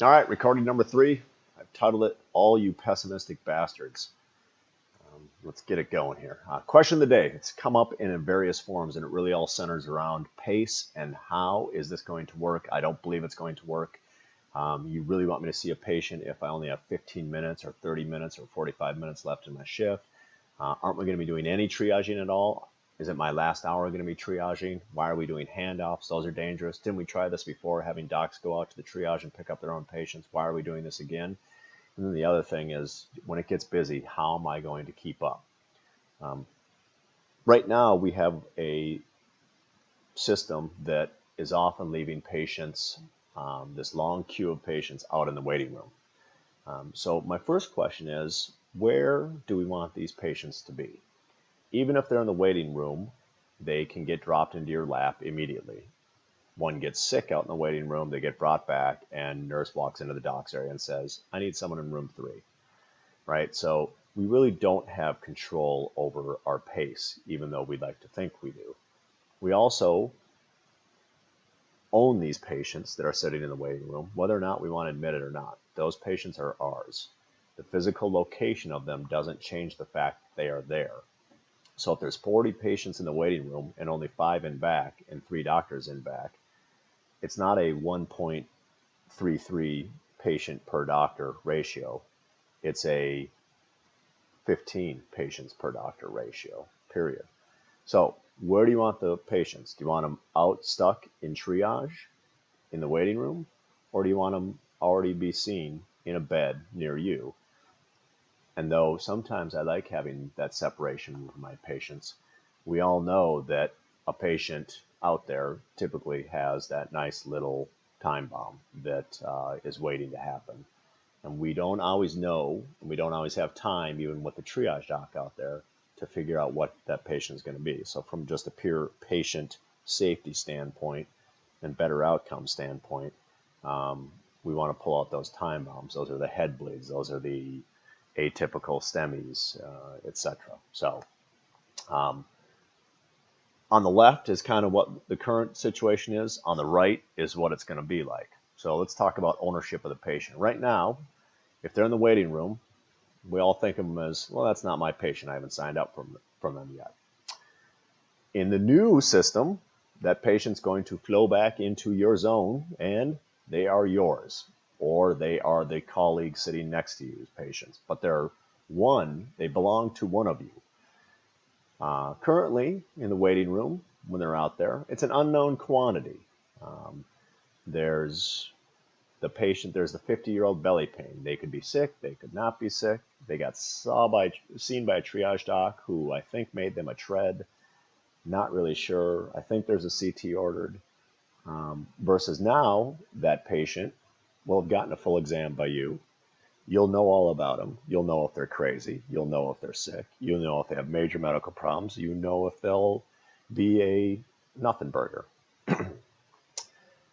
All right, recording number 3. I've titled it All You Pessimistic Bastards. Let's get it going here. Question of the day. It's come up in various forms, and it really all centers around pace and how is this going to work. I don't believe it's going to work. You really want me to see a patient if I only have 15 minutes or 30 minutes or 45 minutes left in my shift? Aren't we going to be doing any triaging at all? Is it my last hour going to be triaging? Why are we doing handoffs? Those are dangerous. Didn't we try this before, having docs go out to the triage and pick up their own patients? Why are we doing this again? And then the other thing is, when it gets busy, how am I going to keep up? Right now, we have a system that is often leaving patients, this long queue of patients out in the waiting room. So my first question is, where do we want these patients to be? Even if they're in the waiting room, they can get dropped into your lap immediately. One gets sick out in the waiting room, they get brought back, and nurse walks into the docs area and says, I need someone in room 3, right? So we really don't have control over our pace, even though we'd like to think we do. We also own these patients that are sitting in the waiting room, whether or not we want to admit it or not. Those patients are ours. The physical location of them doesn't change the fact that they are there. So if there's 40 patients in the waiting room and only 5 in back and 3 doctors in back, it's not a 1.33 patient per doctor ratio. It's a 15 patients per doctor ratio, period. So where do you want the patients? Do you want them out stuck in triage in the waiting room? Or do you want them already be seen in a bed near you? And though sometimes I like having that separation with my patients, we all know that a patient out there typically has that nice little time bomb that is waiting to happen. And we don't always know, and we don't always have time, even with the triage doc out there, to figure out what that patient is going to be. So from just a pure patient safety standpoint and better outcome standpoint, we want to pull out those time bombs. Those are the head bleeds. Those are the atypical STEMIs, etc. So on the left is kind of what the current situation is. On the right is what it's going to be like. So let's talk about ownership of the patient. Right now, if they're in the waiting room, we all think of them as, well, that's not my patient. I haven't signed up from them yet. In the new system, that patient's going to flow back into your zone, and they are yours, or they are the colleague sitting next to you's patients. But they belong to one of you. Currently, in the waiting room, when they're out there, it's an unknown quantity. There's the 50-year-old belly pain. They could be sick, they could not be sick. They got seen by a triage doc who I think made them a tread. Not really sure. I think there's a CT ordered. Versus now, that patient will have gotten a full exam by you. You'll know all about them. You'll know if they're crazy. You'll know if they're sick. You'll know if they have major medical problems. You know if they'll be a nothing burger.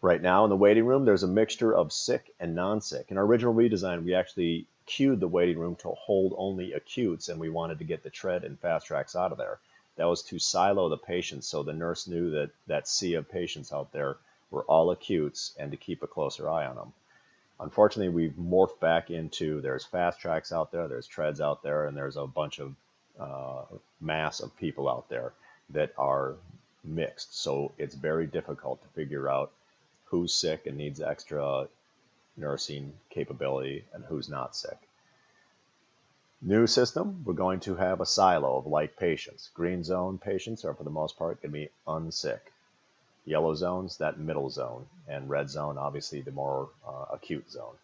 Right now in the waiting room, there's a mixture of sick and non-sick. In our original redesign, we actually queued the waiting room to hold only acutes, and we wanted to get the tread and fast tracks out of there. That was to silo the patients, so the nurse knew that that sea of patients out there were all acutes, and to keep a closer eye on them. Unfortunately, we've morphed back into there's fast tracks out there, there's treads out there, and there's a bunch of mass of people out there that are mixed. So it's very difficult to figure out who's sick and needs extra nursing capability and who's not sick. New system, we're going to have a silo of like patients. Green zone patients are for the most part going to be unsick. Yellow zone's that middle zone, and red zone, obviously, the more acute zone.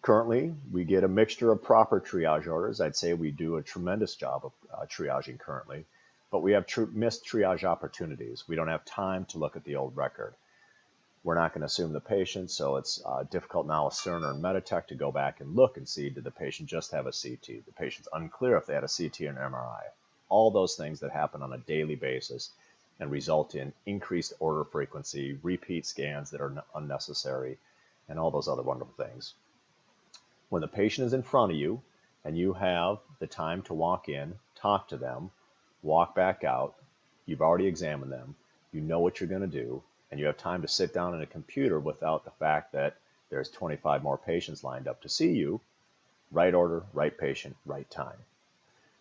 Currently, we get a mixture of proper triage orders. I'd say we do a tremendous job of triaging currently, but we have missed triage opportunities. We don't have time to look at the old record. We're not going to assume the patient, so it's difficult now with Cerner and Meditech to go back and look and see, did the patient just have a CT? The patient's unclear if they had a CT or an MRI. All those things that happen on a daily basis and result in increased order frequency, repeat scans that are unnecessary, and all those other wonderful things. When the patient is in front of you and you have the time to walk in, talk to them, walk back out, you've already examined them, you know what you're going to do, and you have time to sit down at a computer without the fact that there's 25 more patients lined up to see you. Right order, right patient, right time.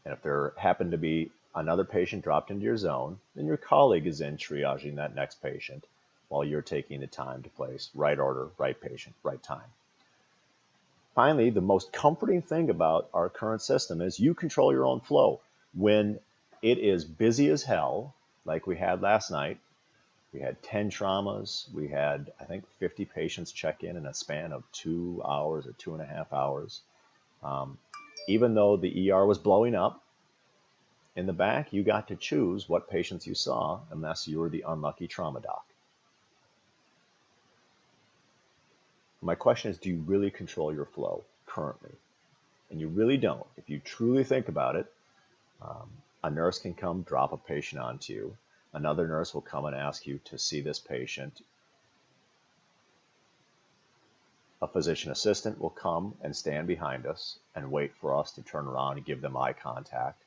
And if there happened to be another patient dropped into your zone, then your colleague is in triaging that next patient while you're taking the time to place right order, right patient, right time. Finally, the most comforting thing about our current system is you control your own flow. When it is busy as hell, like we had last night, we had 10 traumas. We had, I think, 50 patients check in a span of 2 hours or 2.5 hours. Even though the ER was blowing up, in the back, you got to choose what patients you saw unless you were the unlucky trauma doc. My question is, do you really control your flow currently? And you really don't. If you truly think about it, a nurse can come drop a patient onto you. Another nurse will come and ask you to see this patient. A physician assistant will come and stand behind us and wait for us to turn around and give them eye contact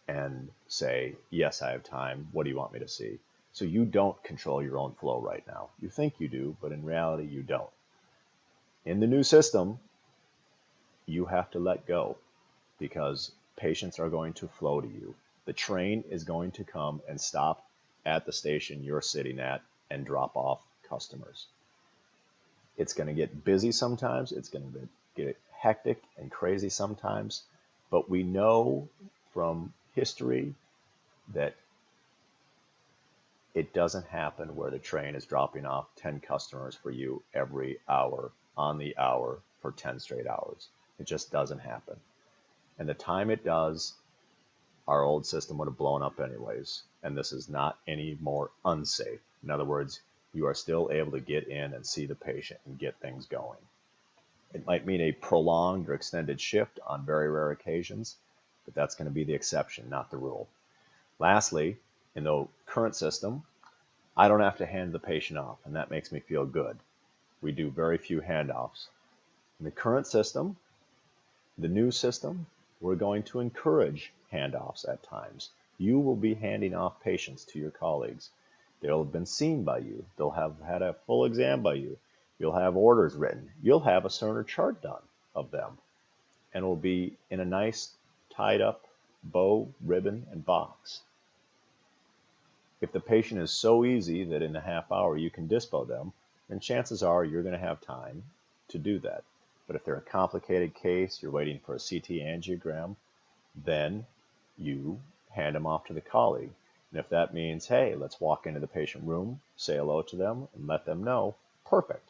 and say, yes, I have time. What do you want me to see? So you don't control your own flow right now. You think you do, but in reality, you don't. In the new system, you have to let go because patients are going to flow to you. The train is going to come and stop at the station you're sitting at and drop off customers. It's going to get busy sometimes. It's going to get hectic and crazy sometimes. But we know from history that it doesn't happen where the train is dropping off 10 customers for you every hour on the hour for 10 straight hours. It just doesn't happen. And the time it does, our old system would have blown up anyways. And this is not any more unsafe. In other words, you are still able to get in and see the patient and get things going. It might mean a prolonged or extended shift on very rare occasions, but that's going to be the exception, not the rule. Lastly, in the current system, I don't have to hand the patient off, and that makes me feel good. We do very few handoffs. In the current system, the new system, we're going to encourage handoffs at times. You will be handing off patients to your colleagues. They'll have been seen by you. They'll have had a full exam by you. You'll have orders written. You'll have a Cerner chart done of them. And it'll be in a nice tied up bow, ribbon, and box. If the patient is so easy that in a half hour you can dispo them, then chances are you're going to have time to do that. But if they're a complicated case, you're waiting for a CT angiogram, then you hand them off to the colleague. And if that means, hey, let's walk into the patient room, say hello to them, and let them know, perfect.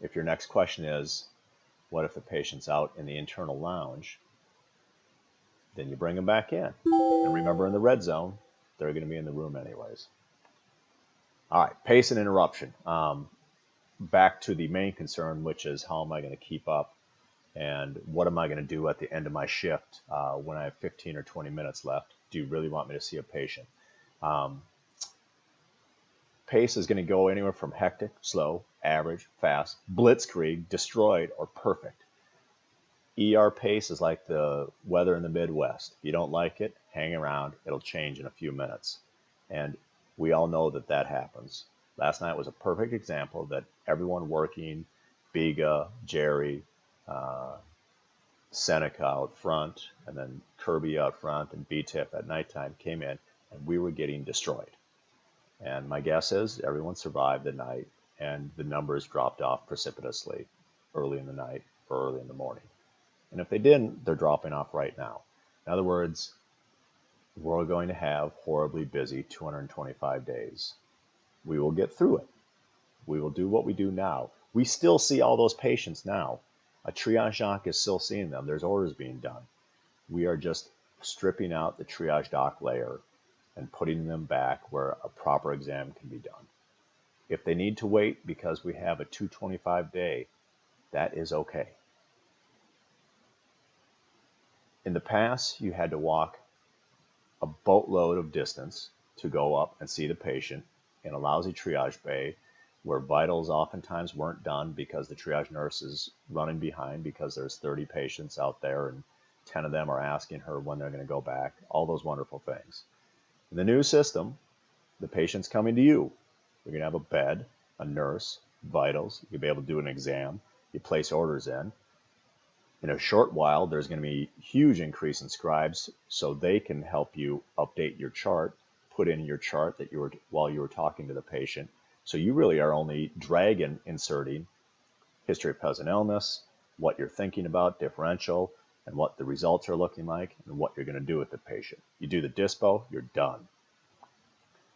If your next question is, what if the patient's out in the internal lounge? Then you bring them back in. And remember, in the red zone, they're going to be in the room anyways. All right, pace and interruption. Back to the main concern, which is how am I going to keep up and what am I going to do at the end of my shift when I have 15 or 20 minutes left? Do you really want me to see a patient? Pace is going to go anywhere from hectic, slow, average, fast, blitzkrieg, destroyed, or perfect. ER pace is like the weather in the Midwest. If you don't like it, hang around. It'll change in a few minutes. And we all know that that happens. Last night was a perfect example that everyone working, Biga, Jerry, Seneca out front, and then Kirby out front, and BTIF at nighttime came in, and we were getting destroyed. And my guess is everyone survived the night, and the numbers dropped off precipitously early in the night or early in the morning. And if they didn't, they're dropping off right now. In other words, we're going to have horribly busy 225 days. We will get through it. We will do what we do now. We still see all those patients now. A triage doc is still seeing them. There's orders being done. We are just stripping out the triage doc layer and putting them back where a proper exam can be done. If they need to wait because we have a 225 day, that is okay. In the past, you had to walk a boatload of distance to go up and see the patient in a lousy triage bay where vitals oftentimes weren't done because the triage nurse is running behind because there's 30 patients out there and 10 of them are asking her when they're going to go back, all those wonderful things. In the new system, the patient's coming to you. You're going to have a bed, a nurse, vitals. You'll be able to do an exam. You place orders in. In a short while, there's going to be a huge increase in scribes, so they can help you update your chart, put in your chart that while you were talking to the patient. So you really are only dragging, inserting history of present illness, what you're thinking about, differential, and what the results are looking like, and what you're going to do with the patient. You do the dispo, you're done.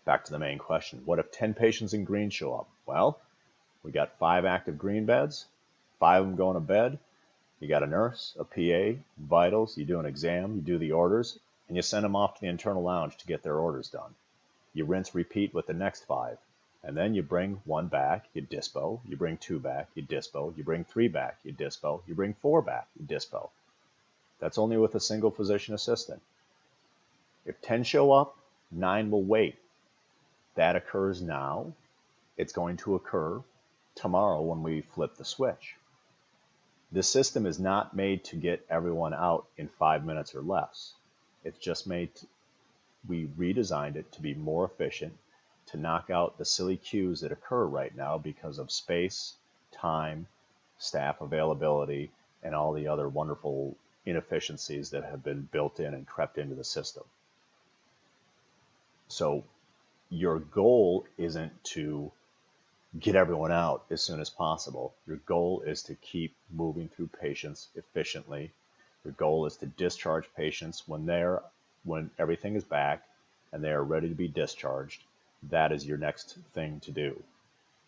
Back to the main question. What if 10 patients in green show up? Well, we got 5 active green beds, 5 of them going to bed. You got a nurse, a PA, vitals, you do an exam, you do the orders, and you send them off to the internal lounge to get their orders done. You rinse, repeat with the next 5. And then you bring 1 back, you dispo, you bring 2 back, you dispo, you bring 3 back, you dispo, you bring 4 back, you dispo. That's only with a single physician assistant. If 10 show up, 9 will wait. That occurs now. It's going to occur tomorrow when we flip the switch. The system is not made to get everyone out in 5 minutes or less. It's just we redesigned it to be more efficient, to knock out the silly queues that occur right now because of space, time, staff availability, and all the other wonderful inefficiencies that have been built in and crept into the system. So your goal isn't to get everyone out as soon as possible. Your goal is to keep moving through patients efficiently. Your goal is to discharge patients when everything is back and they are ready to be discharged. That is your next thing to do.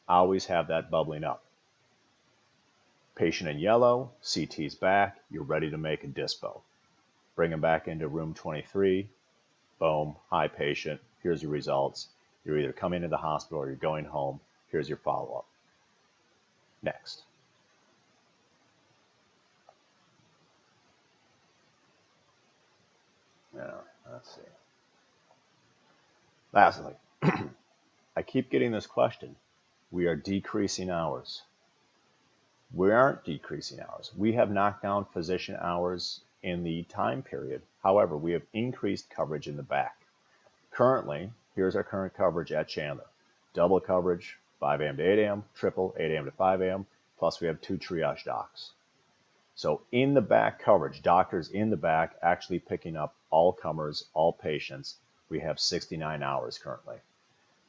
Always have that bubbling up. Patient in yellow, CT's back, you're ready to make a dispo. Bring them back into room 23. Boom, hi patient, here's your results. You're either coming to the hospital or you're going home. Here's your follow-up. Next. Let's see. Lastly, I keep getting this question. We are decreasing hours. We aren't decreasing hours. We have knocked down physician hours in the time period. However, we have increased coverage in the back. Currently, here's our current coverage at Chandler. Double coverage, 5 a.m. to 8 a.m., triple, 8 a.m. to 5 a.m., plus we have 2 triage docs. So in the back coverage, doctors in the back actually picking up all comers, all patients. We have 69 hours currently.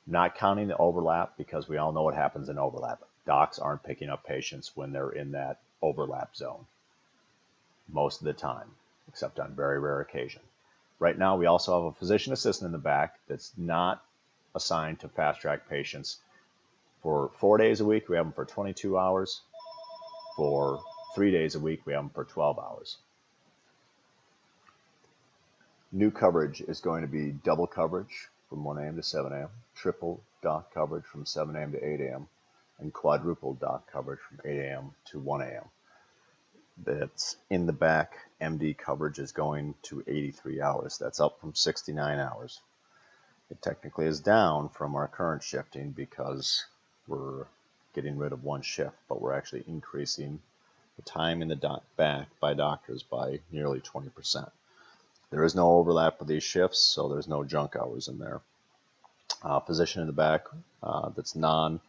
Not counting the overlap, because we all know what happens in overlap. Docs aren't picking up patients when they're in that overlap zone most of the time, except on very rare occasion. Right now, we also have a physician assistant in the back that's not assigned to fast track patients. For 4 days a week, we have them for 22 hours. For 3 days a week, we have them for 12 hours. New coverage is going to be double coverage from 1 a.m. to 7 a.m., triple doc coverage from 7 a.m. to 8 a.m., and quadruple doc coverage from 8 a.m. to 1 a.m. That's in the back. MD coverage is going to 83 hours. That's up from 69 hours. It technically is down from our current shifting because we're getting rid of 1 shift, but we're actually increasing the time in the back by doctors by nearly 20%. There is no overlap with these shifts, so there's no junk hours in there. Physician in the back that's non-yellow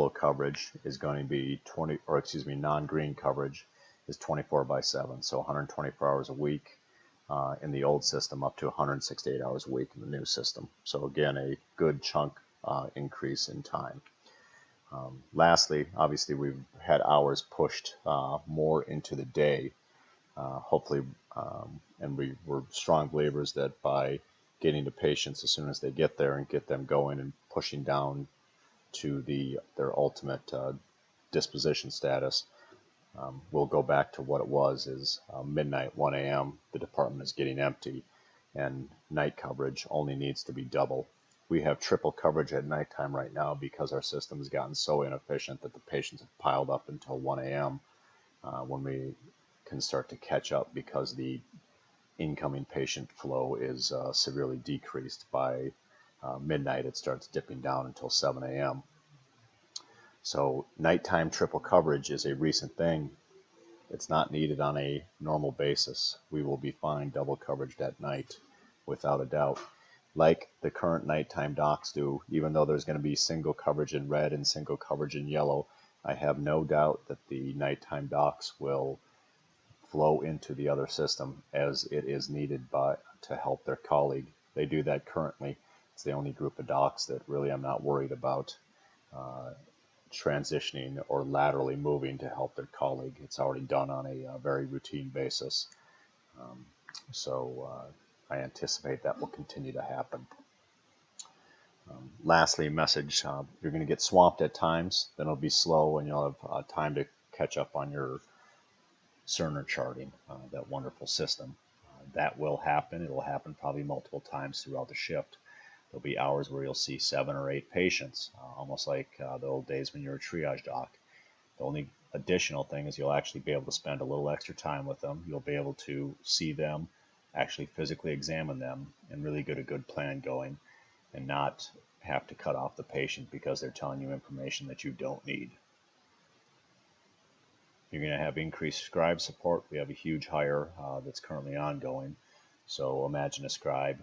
coverage is going to be non-green coverage is 24/7, so 124 hours a week in the old system, up to 168 hours a week in the new system. So again, a good chunk increase in time. Lastly, obviously we've had hours pushed more into the day. Hopefully, and we're strong believers that by getting to patients as soon as they get there and get them going and pushing down to their ultimate disposition status, we'll go back to what it was is midnight, 1 a.m., the department is getting empty, and night coverage only needs to be double. We have triple coverage at nighttime right now because our system has gotten so inefficient that the patients have piled up until 1 a.m. When we can start to catch up because the incoming patient flow is severely decreased. By midnight, it starts dipping down until 7 a.m. So nighttime triple coverage is a recent thing. It's not needed on a normal basis. We will be fine double coverage at night without a doubt. like the current nighttime docs do, even though there's going to be single coverage in red and single coverage in yellow. I have no doubt that the nighttime docs will flow into the other system as it is needed to help their colleague. They do that currently. It's the only group of docs that really I'm not worried about transitioning or laterally moving to help their colleague. It's already done on a very routine basis. Um, so I anticipate that will continue to happen. Lastly, a message, you're going to get swamped at times, then it'll be slow and you'll have time to catch up on your Cerner charting, that wonderful system. That will happen. It'll happen probably multiple times throughout the shift. There'll be hours where you'll see 7 or 8 patients, almost like the old days when you're a triage doc. The only additional thing is you'll actually be able to spend a little extra time with them. You'll be able to see them, actually physically examine them, and really get a good plan going, and not have to cut off the patient because they're telling you information that you don't need. You're going to have increased scribe support. We have a huge hire that's currently ongoing. So imagine a scribe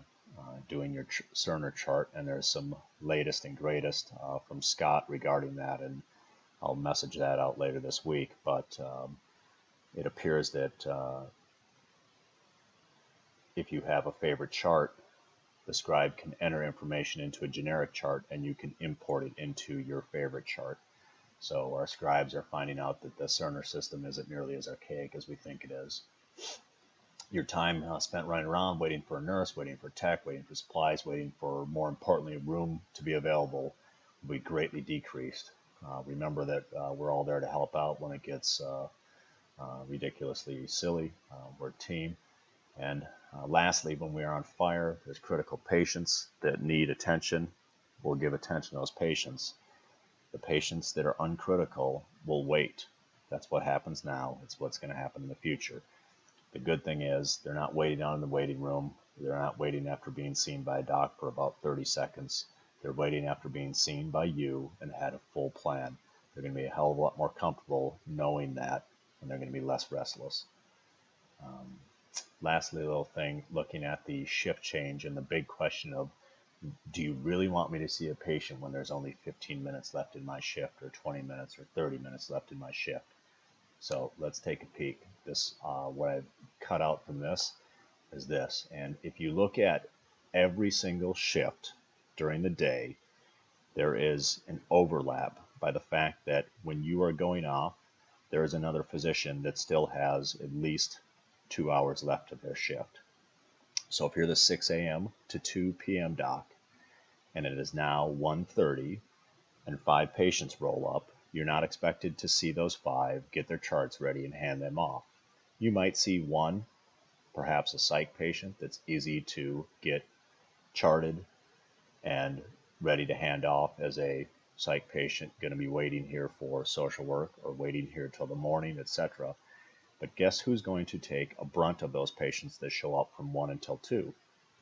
doing your Cerner chart, and there's some latest and greatest from Scott regarding that, and I'll message that out later this week. But it appears that if you have a favorite chart, the scribe can enter information into a generic chart, and you can import it into your favorite chart. So our scribes are finding out that the Cerner system isn't nearly as archaic as we think it is. Your time spent running around, waiting for a nurse, waiting for tech, waiting for supplies, waiting for, more importantly, room to be available, will be greatly decreased. Remember that we're all there to help out when it gets ridiculously silly. We're a team. And lastly, when we are on fire, there's critical patients that need attention. We'll give attention to those patients. The patients that are uncritical will wait. That's what happens now. It's what's going to happen in the future. The good thing is they're not waiting out in the waiting room. They're not waiting after being seen by a doc for about 30 seconds. They're waiting after being seen by you and had a full plan. They're going to be a hell of a lot more comfortable knowing that, and they're going to be less restless. Lastly, a little thing, looking at the shift change and the big question of, do you really want me to see a patient when there's only 15 minutes left in my shift, or 20 minutes or 30 minutes left in my shift? So let's take a peek. This, what I've cut out from this is this. And if you look at every single shift during the day, there is an overlap by the fact that when you are going off, there is another physician that still has at least 2 hours left of their shift. So if you're the 6 a.m. to 2 p.m. doc, and it is now 1:30, and 5 patients roll up, you're not expected to see those 5, get their charts ready, and hand them off. You might see one, perhaps a psych patient that's easy to get charted and ready to hand off as a psych patient going to be waiting here for social work or waiting here till the morning, etc. But guess who's going to take a brunt of those patients that show up from 1 until 2?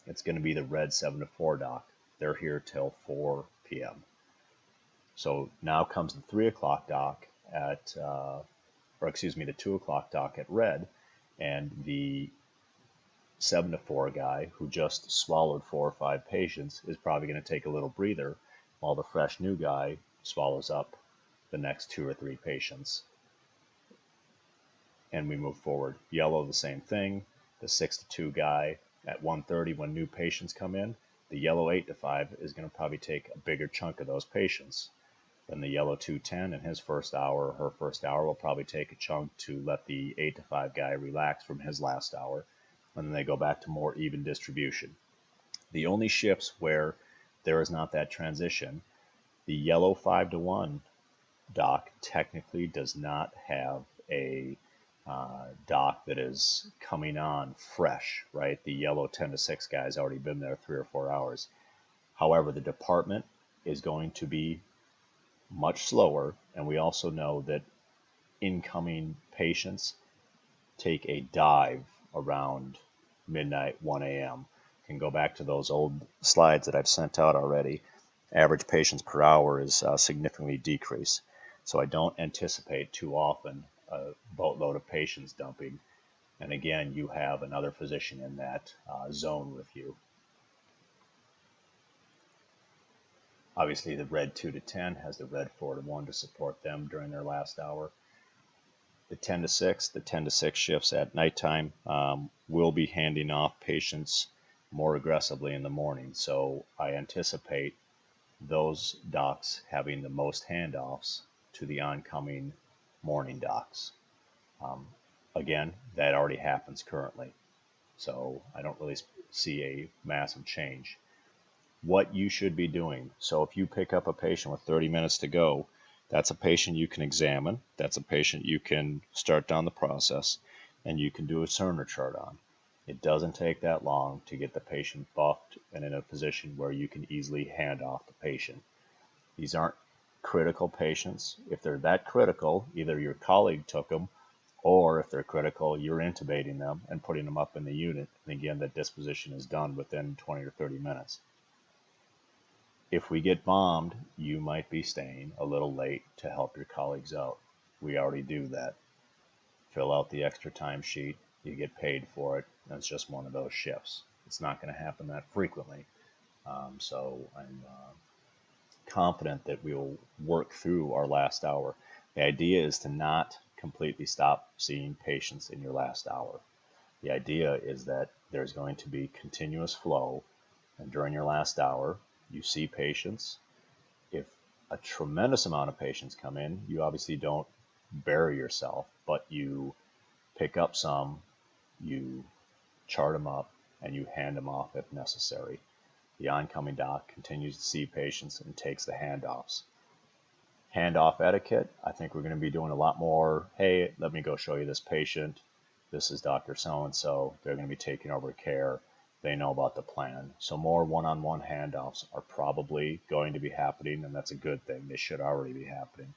It's going to be the red 7 to 4 doc. They're here till 4 p.m. So now comes the 3 o'clock doc at, the 2 o'clock doc at red, and the 7 to 4 guy who just swallowed 4 or 5 patients is probably going to take a little breather while the fresh new guy swallows up the next 2 or 3 patients. And we move forward. Yellow, the same thing. The 6 to 2 guy at 1:30 when new patients come in, the yellow 8 to 5 is going to probably take a bigger chunk of those patients. Then the yellow 210 in his first hour or her first hour will probably take a chunk to let the 8 to 5 guy relax from his last hour. And then they go back to more even distribution. The only shifts where there is not that transition, the yellow 5 to 1 doc technically does not have a doc that is coming on fresh, right? The yellow 10 to 6 guy has already been there 3 or 4 hours. However, the department is going to be much slower, and we also know that incoming patients take a dive around midnight, 1 a.m. Can go back to those old slides that I've sent out already. Average patients per hour is significantly decreased. So I don't anticipate too often a boatload of patients dumping. And again, you have another physician in that zone with you. Obviously, the red 2 to 10 has the red 4 to 1 to support them during their last hour. The 10 to 6, the 10 to 6 shifts at nighttime will be handing off patients more aggressively in the morning. So I anticipate those docs having the most handoffs to the oncoming morning docs. Um, Again, that already happens currently. So I don't really see a massive change. What you should be doing. So if you pick up a patient with 30 minutes to go, that's a patient you can examine. That's a patient you can start down the process and you can do a Cerner chart on. It doesn't take that long to get the patient buffed and in a position where you can easily hand off the patient. These aren't critical patients. If they're that critical, either your colleague took them, or if they're critical, you're intubating them and putting them up in the unit. And again, that disposition is done within 20 or 30 minutes. If we get bombed, you might be staying a little late to help your colleagues out. We already do that. Fill out the extra timesheet, you get paid for it. That's just one of those shifts. It's not going to happen that frequently. So I'm confident that we will work through our last hour. The idea is to not completely stop seeing patients in your last hour. The idea is that there's going to be continuous flow, and during your last hour, you see patients. If a tremendous amount of patients come in, you obviously don't bury yourself, but you pick up some, you chart them up, and you hand them off if necessary. The oncoming doc continues to see patients and takes the handoffs. Handoff etiquette, I think we're going to be doing a lot more. Hey, let me go show you this patient. This is Dr. So-and-so. They're going to be taking over care. They know about the plan. So more one-on-one handoffs are probably going to be happening, and that's a good thing. They should already be happening.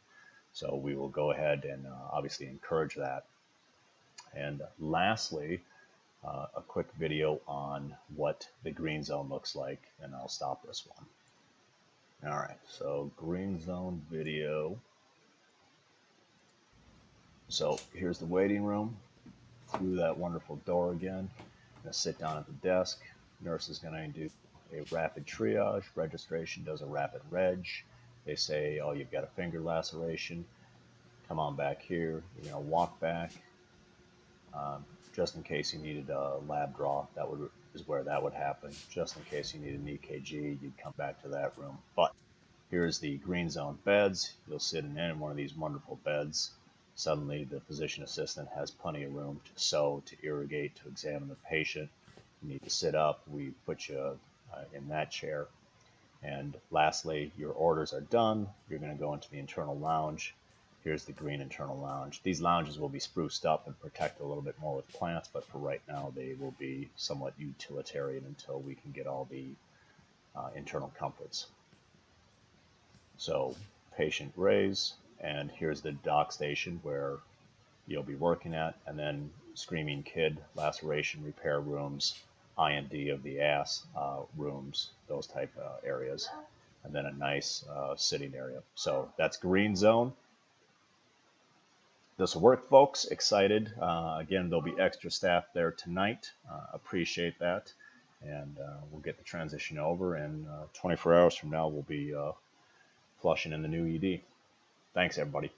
So we will go ahead and obviously encourage that. And lastly, a quick video on what the green zone looks like, and I'll stop this one. All right, so green zone video. So here's the waiting room. Through that wonderful door again. Gonna sit down at the desk. Nurse is gonna do a rapid triage. Registration does a rapid reg. They say, oh, you've got a finger laceration. Come on back here. You're gonna walk back. Just in case you needed a lab draw, is where that would happen. Just in case you need an EKG, you'd come back to that room. But here's the green zone beds. You'll sit in one of these wonderful beds. Suddenly, the physician assistant has plenty of room to sew, to irrigate, to examine the patient. You need to sit up. We put you in that chair. And lastly, your orders are done. You're going to go into the internal lounge. Here's the green internal lounge. These lounges will be spruced up and protected a little bit more with plants, but for right now, they will be somewhat utilitarian until we can get all the internal comforts. So patient raise, and here's the dock station where you'll be working at, and then screaming kid, laceration repair rooms, IND of the ass rooms, those type areas, and then a nice sitting area. So that's green zone. This will work, folks. Excited. Again, there'll be extra staff there tonight. Appreciate that. And we'll get the transition over, and 24 hours from now, we'll be flushing in the new ED. Thanks, everybody.